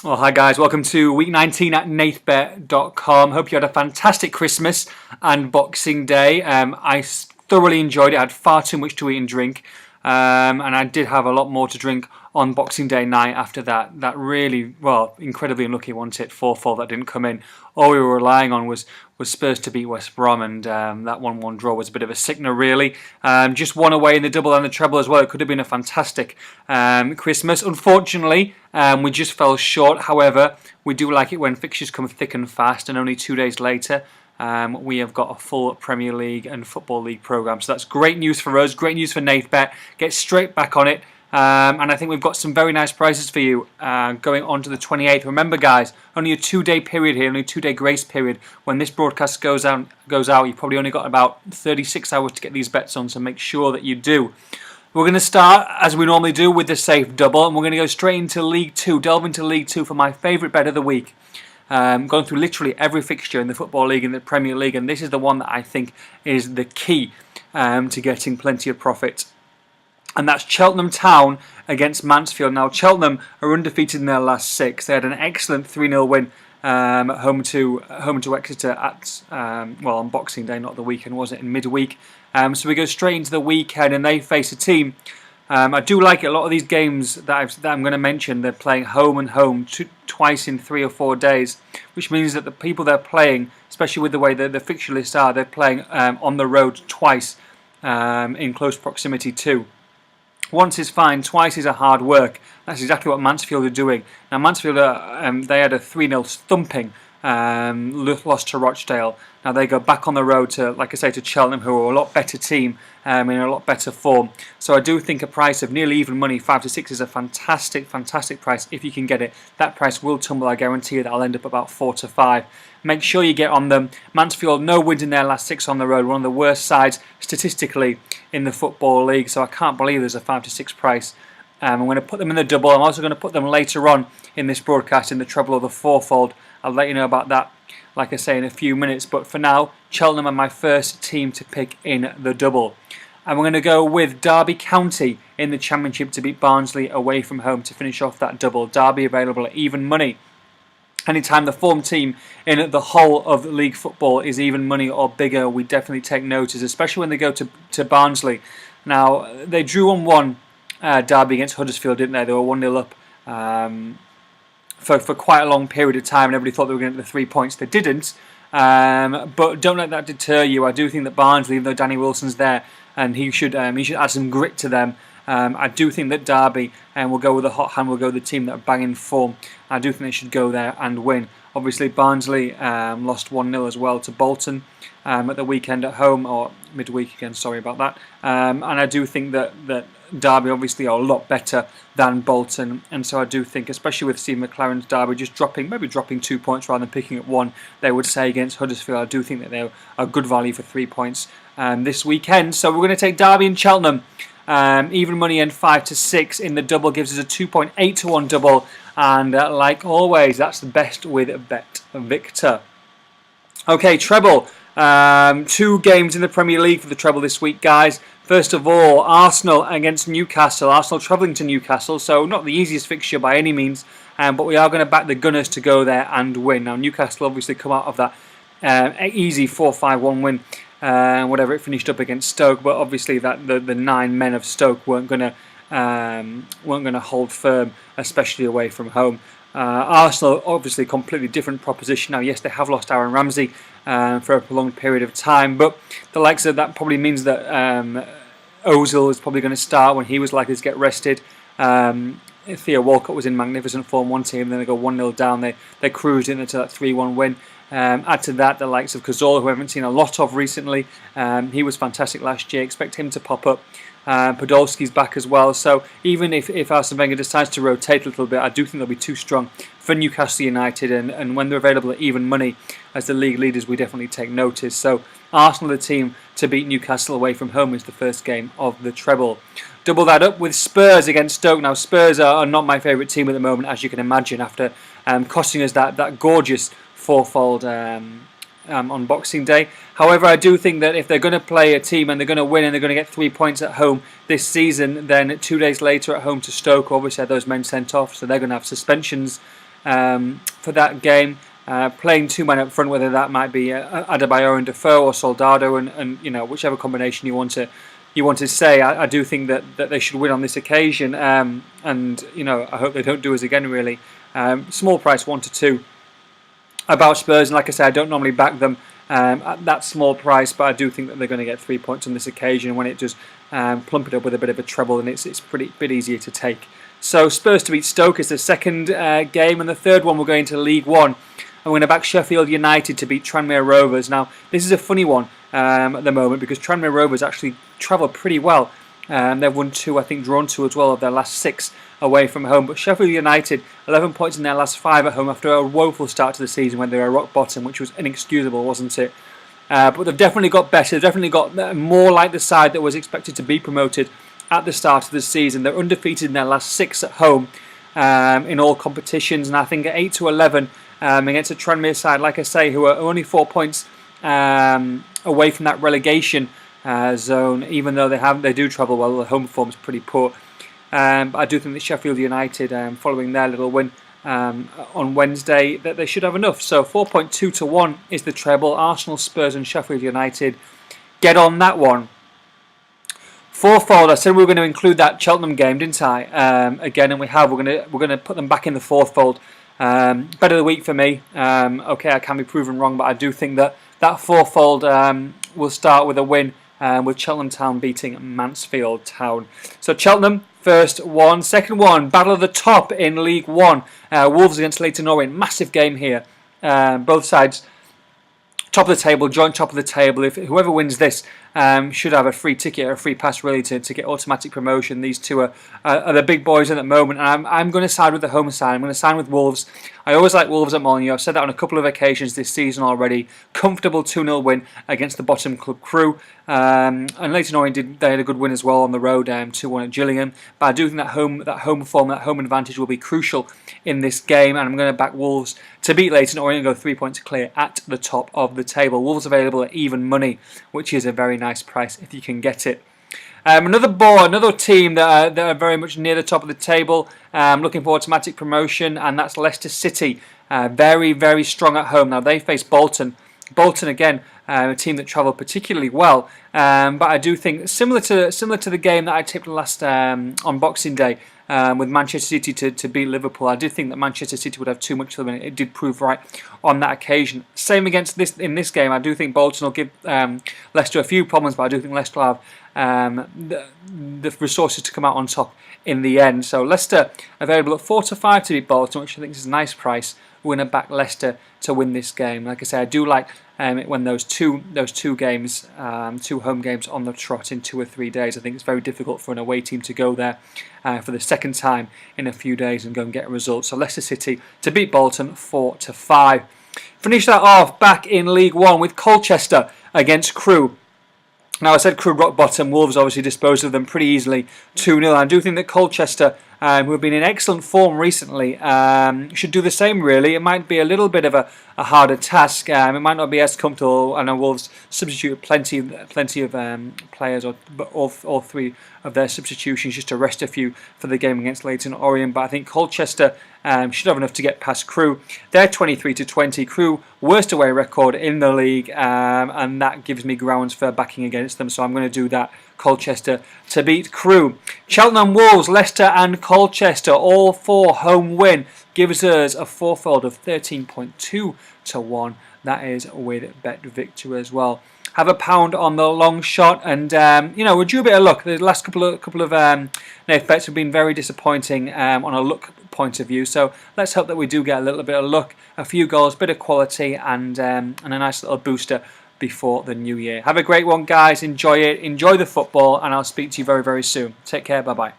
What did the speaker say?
Well, hi guys, welcome to week 19 at Nathbet.com. Hope you had a fantastic Christmas and Boxing Day. I thoroughly enjoyed it. I had far too much to eat and drink, and I did have a lot more to drink on Boxing Day night after that really, well, incredibly unlucky, wasn't it? 4-4 that didn't come in. All we were relying on was Spurs to beat West Brom, and that 1-1 draw was a bit of a sickener, really. Just one away in the double and the treble as well. It could have been a fantastic Christmas. Unfortunately, we just fell short. However, we do like it when fixtures come thick and fast, and only 2 days later, we have got a full Premier League and Football League programme. So that's great news for us, great news for Nathbet. Get straight back on it. And I think we've got some very nice prizes for you going on to the 28th. Remember, guys, only a 2-day period here, only a 2-day grace period. When this broadcast goes out, you've probably only got about 36 hours to get these bets on, so make sure that you do. We're going to start, as we normally do, with the safe double, and we're going to go straight into League 2, delve into League 2 for my favourite bet of the week. Going through literally every fixture in the Football League and the Premier League, and this is the one that I think is the key to getting plenty of profit. And that's Cheltenham Town against Mansfield. Now, Cheltenham are undefeated in their last 6. They had an excellent 3-0 win home to Exeter at on Boxing Day, not the weekend, was it? In midweek. So we go straight into the weekend, and they face a team. I do like it. A lot of these games that I'm going to mention, they're playing home and home twice in 3 or 4 days, which means that the people they're playing, especially with the way the fixture lists are, they're playing on the road twice in close proximity too. Once is fine, twice is a hard work. That's exactly what Mansfield are doing. Now, Mansfield, they had a 3-0 thumping loss to Rochdale. Now they go back on the road to, like I say, to Cheltenham, who are a lot better team in a lot better form. So I do think a price of nearly even money, 5 to 6, is a fantastic price if you can get it. That price will tumble. I guarantee you that I'll end up about 4 to 5. Make sure you get on them. Mansfield, no wins in their last 6 on the road. One of the worst sides statistically in the Football League. So I can't believe there's a 5 to 6 price. I'm going to put them in the double. I'm also going to put them later on in this broadcast in the treble or the fourfold. I'll let you know about that, like I say, in a few minutes. But for now, Cheltenham are my first team to pick in the double. And we're going to go with Derby County in the Championship to beat Barnsley away from home to finish off that double. Derby available at even money. Anytime the form team in the whole of league football is even money or bigger, we definitely take notice, especially when they go to Barnsley. Now, they drew 1-1 Derby against Huddersfield, didn't they? They were 1-0 up for quite a long period of time, and everybody thought they were going to get the 3 points. They didn't, but don't let that deter you. I do think that Barnsley, even though Danny Wilson's there, and he should add some grit to them. I do think that Derby will go with a hot hand, will go with the team that are banging form. I do think they should go there and win. Obviously, Barnsley lost 1-0 as well to Bolton at the weekend at home, or midweek again, sorry about that. And I do think that Derby obviously are a lot better than Bolton, and so I do think, especially with Steve McLaren's Derby just maybe dropping 2 points rather than picking up 1, they would say against Huddersfield, I do think that they're a good value for 3 points this weekend. So we're going to take Derby and Cheltenham. Even money and 5 to 6 in the double gives us a 2.8 to 1 double, and like always, that's the best with Bet Victor. Okay, treble. 2 games in the Premier League for the treble this week, guys. First of all, Arsenal against Newcastle. Arsenal travelling to Newcastle, so not the easiest fixture by any means, but we are going to back the Gunners to go there and win. Now, Newcastle obviously come out of that easy 4-5-1 win. Whatever it finished up against Stoke, but obviously that the 9 men of Stoke weren't going to hold firm, especially away from home. Arsenal, obviously, completely different proposition. Now, yes, they have lost Aaron Ramsey for a prolonged period of time, but the likes of that probably means that Ozil is probably going to start when he was likely to get rested. Theo Walcott was in magnificent form one team, then they go 1-0 down. They cruised into that 3-1 win. Add to that the likes of Cazorla, who I haven't seen a lot of recently. He was fantastic last year. Expect him to pop up. Podolski's back as well. So even if Arsene Wenger decides to rotate a little bit, I do think they'll be too strong for Newcastle United. And when they're available at even money as the league leaders, we definitely take notice. So Arsenal, the team to beat Newcastle away from home, is the first game of the treble. Double that up with Spurs against Stoke. Now, Spurs are not my favourite team at the moment, as you can imagine, after costing us that gorgeous fourfold on Boxing Day. However, I do think that if they're going to play a team and they're going to win and they're going to get 3 points at home this season, then 2 days later at home to Stoke, obviously had those men sent off, so they're going to have suspensions for that game. Playing 2 men up front, whether that might be Adebayor and Defoe or Soldado, and whichever combination you want to say. I do think that they should win on this occasion, and I hope they don't do us again. Really, small price 1-2 about Spurs, and like I said, I don't normally back them at that small price, but I do think that they're going to get 3 points on this occasion. When it does plump it up with a bit of a treble, then it's pretty bit easier to take. So Spurs to beat Stoke is the second game, and the third one we're going to League One. I'm going to back Sheffield United to beat Tranmere Rovers. Now, this is a funny one at the moment because Tranmere Rovers actually travel pretty well. They've won 2, I think drawn 2 as well of their last 6 away from home. But Sheffield United, 11 points in their last 5 at home after a woeful start to the season when they were rock bottom, which was inexcusable, wasn't it? But they've definitely got better. They've definitely got more like the side that was expected to be promoted at the start of the season. They're undefeated in their last 6 at home in all competitions, and I think at 8-11 against a Tranmere side, like I say, who are only 4 points away from that relegation zone, even though they do travel well. The home form is pretty poor. But I do think that Sheffield United, following their little win on Wednesday, that they should have enough. So 4.2-1 is the treble. Arsenal, Spurs, and Sheffield United. Get on that one. Fourfold. I said we were going to include that Cheltenham game, didn't I? Again, and we have. We're going to put them back in the fourfold. Bet of the week for me. Okay, I can be proven wrong, but I do think that fourfold will start with a win with Cheltenham Town beating Mansfield Town. So Cheltenham, first one. Second one, battle of the top in League One. Wolves against Leyton Orient. Massive game here. Both sides top of the table, joint top of the table. If whoever wins this should have a free ticket or a free pass really to get automatic promotion. These two are the big boys at the moment, and I'm going to side with the home side. I'm going to side with Wolves. I always like Wolves at Molineux. I've said that on a couple of occasions this season already. Comfortable 2-0 win against the bottom club Crew. And Leyton Orient they had a good win as well on the road, 2-1 at Gillingham. But I do think that home form, that home advantage will be crucial in this game, and I'm going to back Wolves to beat Leyton Orient and go 3 points clear at the top of the table. Wolves available at even money, which is a very nice price if you can get it. Another team that are very much near the top of the table, looking for automatic promotion, and that's Leicester City. Very, very strong at home. Now they face Bolton. Bolton again, a team that travelled particularly well, but I do think similar to the game that I tipped last on Boxing Day with Manchester City to beat Liverpool. I did think that Manchester City would have too much for them, and it did prove right on that occasion. Same against in this game. I do think Bolton will give Leicester a few problems, but I do think Leicester will have the resources to come out on top in the end. So Leicester available at 4-5 to beat Bolton, which I think is a nice price. We're going to back Leicester to win this game. Like I say, I do like when those two games, 2 home games on the trot in 2 or 3 days. I think it's very difficult for an away team to go there for the second time in a few days and go and get a result. So Leicester City to beat Bolton 4-5. Finish that off back in League One with Colchester against Crewe. Now I said Crewe rock bottom. Wolves obviously disposed of them pretty easily, 2-0. I do think that Colchester, who have been in excellent form recently, should do the same really. It might be a little bit of a harder task. It might not be as comfortable. I know Wolves substituted plenty of players, but all 3 of their substitutions just to rest a few for the game against Leyton Orient. But I think Colchester should have enough to get past Crewe. They're 23-20. Crewe, worst away record in the league, and that gives me grounds for backing against them. So I'm going to do that. Colchester to beat Crewe. Cheltenham, Wolves, Leicester and Colchester, all 4 home win, gives us a fourfold of 13.2-1. That is with Bet Victor as well. Have a pound on the long shot, and we're due a bit of luck. The last couple of Nathbets have been very disappointing on a luck point of view. So let's hope that we do get a little bit of luck, a few goals, bit of quality, and a nice little booster before the new year. Have a great one, guys. Enjoy it. Enjoy the football, and I'll speak to you very, very soon. Take care. Bye-bye.